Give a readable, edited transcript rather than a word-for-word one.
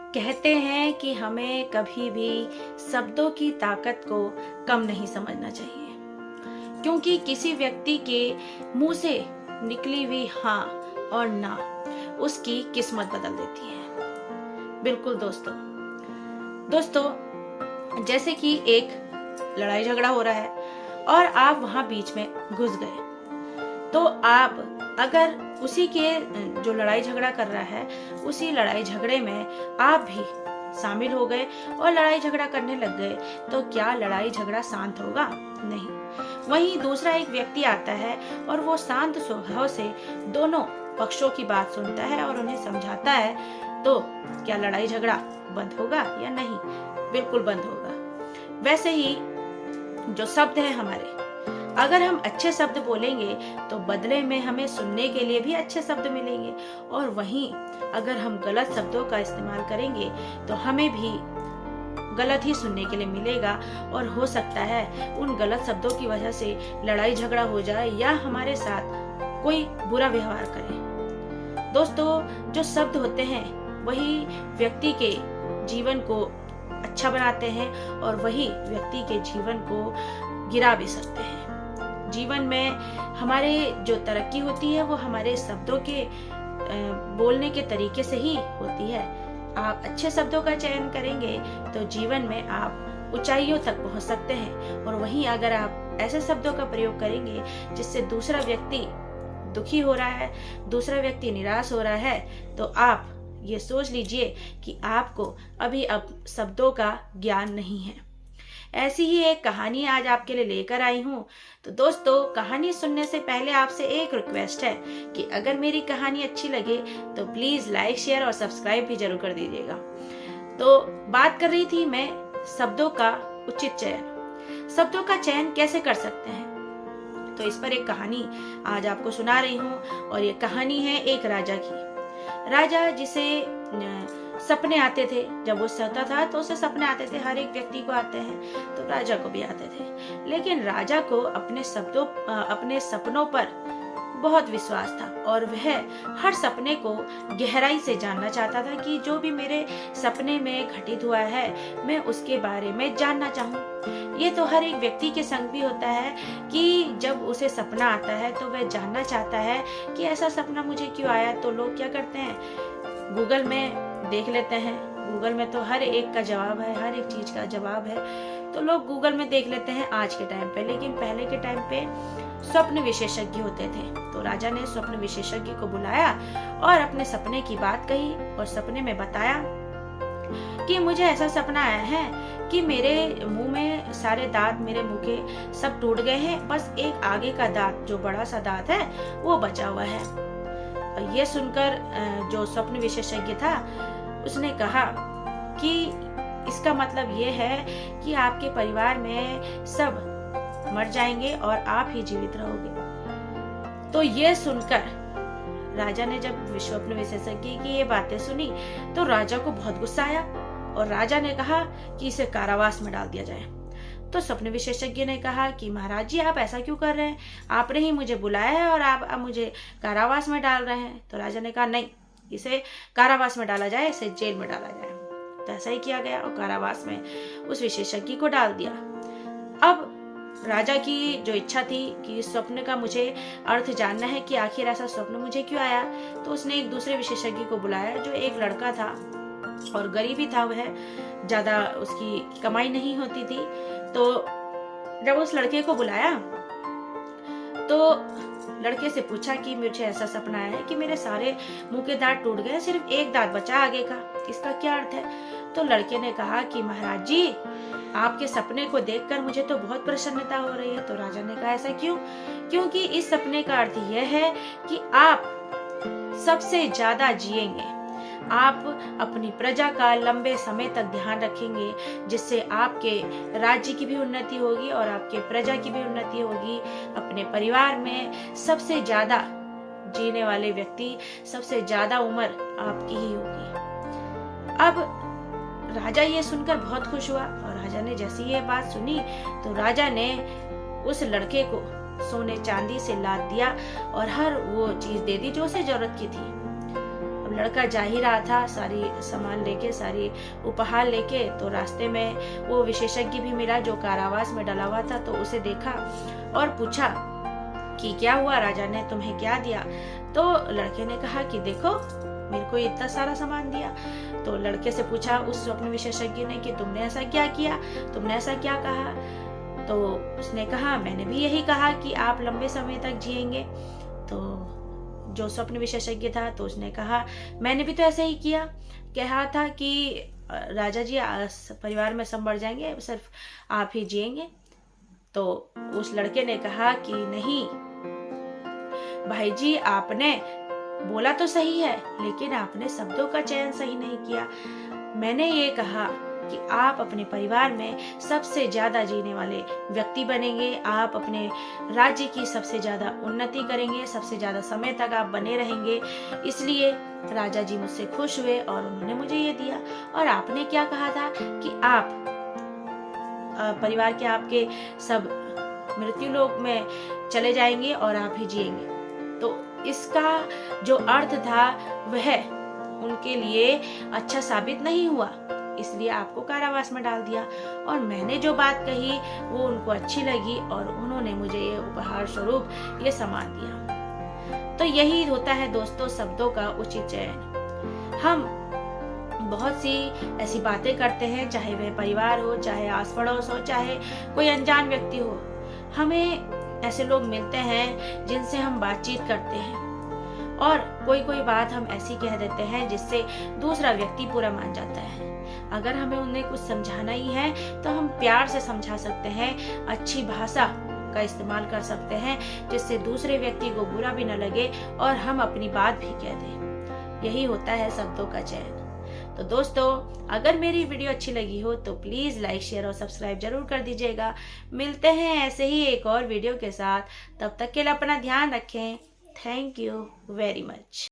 कहते हैं कि हमें कभी भी शब्दों की ताकत को कम नहीं समझना चाहिए, क्योंकि किसी व्यक्ति के मुंह से निकली हुई हाँ और ना उसकी किस्मत बदल देती है। बिल्कुल दोस्तों, जैसे कि एक लड़ाई झगड़ा हो रहा है और आप वहां बीच में घुस गए, तो आप अगर उसी के जो लड़ाई झगड़ा कर रहा है उसी लड़ाई झगड़े में आप भी शामिल हो गए और लड़ाई झगड़ा करने लग गए, तो क्या लड़ाई झगड़ा शांत होगा? नहीं। वहीं दूसरा एक व्यक्ति आता है और वो शांत स्वभाव से दोनों पक्षों की बात सुनता है और उन्हें समझाता है, तो क्या लड़ाई झगड़ा बंद होगा या नहीं? बिल्कुल बंद होगा। वैसे ही जो शब्द है हमारे, अगर हम अच्छे शब्द बोलेंगे तो बदले में हमें सुनने के लिए भी अच्छे शब्द मिलेंगे, और वहीं अगर हम गलत शब्दों का इस्तेमाल करेंगे तो हमें भी गलत ही सुनने के लिए मिलेगा, और हो सकता है उन गलत शब्दों की वजह से लड़ाई झगड़ा हो जाए या हमारे साथ कोई बुरा व्यवहार करे। दोस्तों, जो शब्द होते हैं वही व्यक्ति के जीवन को अच्छा बनाते हैं और वही व्यक्ति के जीवन को गिरा भी सकते हैं। जीवन में हमारे जो तरक्की होती है वो हमारे शब्दों के बोलने के तरीके से ही होती है। आप अच्छे शब्दों का चयन करेंगे तो जीवन में आप ऊंचाइयों तक पहुंच सकते हैं, और वहीं अगर आप ऐसे शब्दों का प्रयोग करेंगे जिससे दूसरा व्यक्ति दुखी हो रहा है, दूसरा व्यक्ति निराश हो रहा है, तो आप ये सोच लीजिए कि आपको अभी अब शब्दों का ज्ञान नहीं है। ऐसी ही एक कहानी आज आपके लिए लेकर आई हूँ। तो दोस्तों, कहानी सुनने से पहले आपसे एक रिक्वेस्ट है कि अगर मेरी कहानी अच्छी लगे तो प्लीज लाइक, शेयर और सब्सक्राइब भी जरूर कर दीजिएगा। तो बात कर रही थी मैं शब्दों का उचित चयन। शब्दों का चयन कैसे कर सकते हैं, तो इस पर एक कहानी आज आपको सुना रही हूँ, और ये कहानी है एक राजा की। राजा जिसे सपने आते थे, जब वो सोता था तो उसे सपने आते थे, हर एक व्यक्ति को आते हैं, तो राजा को भी आते थे। लेकिन राजा को अपने सपनों पर बहुत विश्वास था, और वह हर सपने को गहराई से जानना चाहता था कि जो भी मेरे सपने में घटित हुआ है मैं उसके बारे में जानना चाहूँ। ये तो हर एक व्यक्ति के संग भी होता है कि जब उसे सपना आता है तो वह जानना चाहता है कि ऐसा सपना मुझे क्यों आया। तो लोग क्या करते हैं, गूगल में देख लेते हैं। गूगल में तो हर एक का जवाब है, हर एक चीज का जवाब है, तो लोग गूगल में देख लेते हैं आज के टाइम पे। लेकिन पहले के टाइम पे स्वप्न विशेषज्ञ होते थे, तो राजा ने स्वप्न विशेषज्ञ को बुलाया और अपने सपने की बात कही, और सपने में बताया कि मुझे ऐसा सपना आया है कि मेरे मुंह में सारे दांत, मेरे मुंह के सब टूट गए हैं, बस एक आगे का दांत, जो बड़ा सा दांत है, वो बचा हुआ है। ये सुनकर जो स्वप्न विशेषज्ञ था उसने कहा कि इसका मतलब ये है कि आपके परिवार में सब मर जाएंगे और आप ही जीवित रहोगे। तो ये सुनकर राजा ने जब स्वप्न विशेषज्ञ की ये बातें सुनी तो राजा को बहुत गुस्सा आया, और राजा ने कहा कि इसे कारावास में डाल दिया जाए। तो स्वप्न विशेषज्ञ ने कहा कि महाराज जी, आप ऐसा क्यों कर रहे हैं? आपने ही मुझे बुलाया है और आप अब मुझे कारावास में डाल रहे हैं। तो राजा ने कहा नहीं, इसे कारावास में डाला जाए, इसे जेल में डाला जाए। तो ऐसा ही किया गया और कारावास में उस विशेषज्ञ को डाल दिया। अब राजा की जो इच्छा थी कि स्वप्न का मुझे अर्थ जानना है कि आखिर ऐसा स्वप्न मुझे क्यों आया, तो उसने एक दूसरे विशेषज्ञ को बुलाया जो एक लड़का था और गरीबी था, वह ज्यादा उसकी कमाई नहीं होती थी। तो जब उस लड़के को बुलाया तो लड़के से पूछा कि मुझे ऐसा सपना आया है कि मेरे सारे मुंह के दांत टूट गए, सिर्फ एक दांत बचा आगे का, इसका क्या अर्थ है? तो लड़के ने कहा कि महाराज जी, आपके सपने को देखकर मुझे तो बहुत प्रसन्नता हो रही है। तो राजा ने कहा ऐसा क्यों? क्योंकि इस सपने का अर्थ यह है कि आप सबसे ज्यादा जिएंगे, आप अपनी प्रजा का लंबे समय तक ध्यान रखेंगे, जिससे आपके राज्य की भी उन्नति होगी और आपके प्रजा की भी उन्नति होगी। अपने परिवार में सबसे ज्यादा जीने वाले व्यक्ति, सबसे ज्यादा उम्र आपकी ही होगी। अब राजा ये सुनकर बहुत खुश हुआ, और राजा ने जैसी ये बात सुनी तो राजा ने उस लड़के को सोने चांदी से लाद दिया और हर वो चीज दे दी जो उसे जरूरत की थी। अब लड़का जा ही रहा था सारी सामान लेके, सारी उपहार लेके, तो रास्ते में वो विशेषज्ञ भी मिला जो कारावास में डला हुआ था। तो उसे देखा और पूछा कि क्या हुआ, राजा ने तुम्हें क्या दिया? तो लड़के ने कहा कि देखो मेरे को इतना सारा सामान दिया। तो लड़के से पूछा उस स्वप्न विशेषज्ञ ने कि तुमने ऐसा क्या किया, तुमने ऐसा क्या कहा? तो उसने कहा मैंने भी यही कहा कि आप लंबे समय तक जिएंगे। तो जो स्वप्न विशेषज्ञ था तो उसने कहा मैंने भी तो ऐसे ही किया, कहा था कि राजा जी परिवार में सब मर जाएंगे, सिर्फ आप ही जिएंगे। तो उस लड़के ने कहा कि नहीं भाई जी, आपने बोला तो सही है, लेकिन आपने शब्दों का चयन सही नहीं किया। मैंने ये कहा कि आप अपने परिवार में सबसे ज्यादा जीने वाले व्यक्ति बनेंगे, आप अपने राज्य की सबसे ज्यादा उन्नति करेंगे, सबसे ज्यादा समय तक आप बने रहेंगे। इसलिए राजा जी मुझसे खुश हुए और उन्होंने मुझे ये दिया। और आपने क्या कहा था कि आप परिवार के आपके सब मृत्यु लोक में चले जाएंगे और आप ही जिएंगे। तो इसका जो अर्थ था वह उनके लिए अच्छा साबित नहीं हुआ, इसलिए आपको कारावास में डाल दिया। और मैंने जो बात कही वो उनको अच्छी लगी और उन्होंने मुझे ये उपहार स्वरूप ये सामान दिया। तो यही होता है दोस्तों शब्दों का उचित चयन। हम बहुत सी ऐसी बातें करते हैं, चाहे वह परिवार हो, चाहे आस पड़ोस हो, चाहे कोई अनजान व्यक्ति हो। हमें ऐसे लोग मिलते हैं जिनसे हम बातचीत करते हैं और कोई कोई बात हम ऐसी कह देते हैं जिससे दूसरा व्यक्ति पूरा मान जाता है। अगर हमें उन्हें कुछ समझाना ही है तो हम प्यार से समझा सकते हैं, अच्छी भाषा का इस्तेमाल कर सकते हैं जिससे दूसरे व्यक्ति को बुरा भी न लगे और हम अपनी बात भी कह दें। यही होता है शब्दों का चयन। तो दोस्तों अगर मेरी वीडियो अच्छी लगी हो तो प्लीज लाइक शेयर और सब्सक्राइब जरूर कर दीजिएगा। मिलते हैं ऐसे ही एक और वीडियो के साथ, तब तक के लिए अपना ध्यान रखें। Thank you very much.